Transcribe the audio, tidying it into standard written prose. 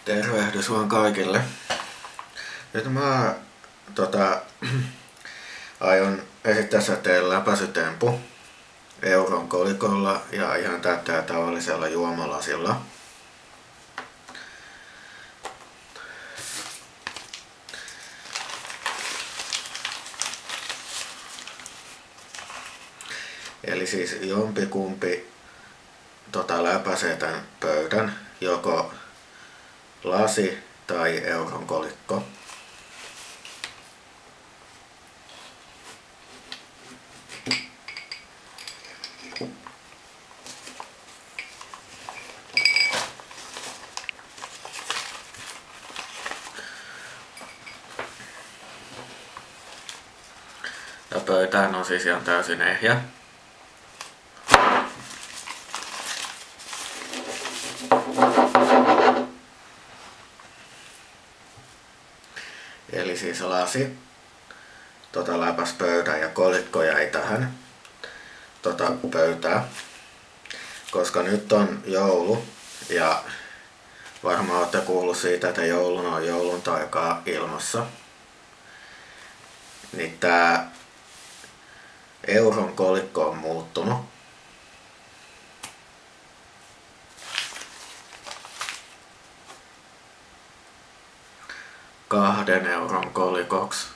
Tervehdys vaan kaikille. Nyt mä aion esittää teille läpäisytempu euron kolikolla ja ihan täyttää tavallisella juomalasilla. Eli siis jompikumpi läpäisee tämän pöydän, joko lasi tai euron kolikko. Ja pöytään on siis ihan täysin ehjä. Eli siis lasi läpäs pöydän ja kolikko jäi tähän pöytään. Koska nyt on joulu ja varmaan olette kuullut siitä, että jouluna on joulun taikaa ilmassa. Niin tää euron kolikko on muuttunut. €2 kolikoksi.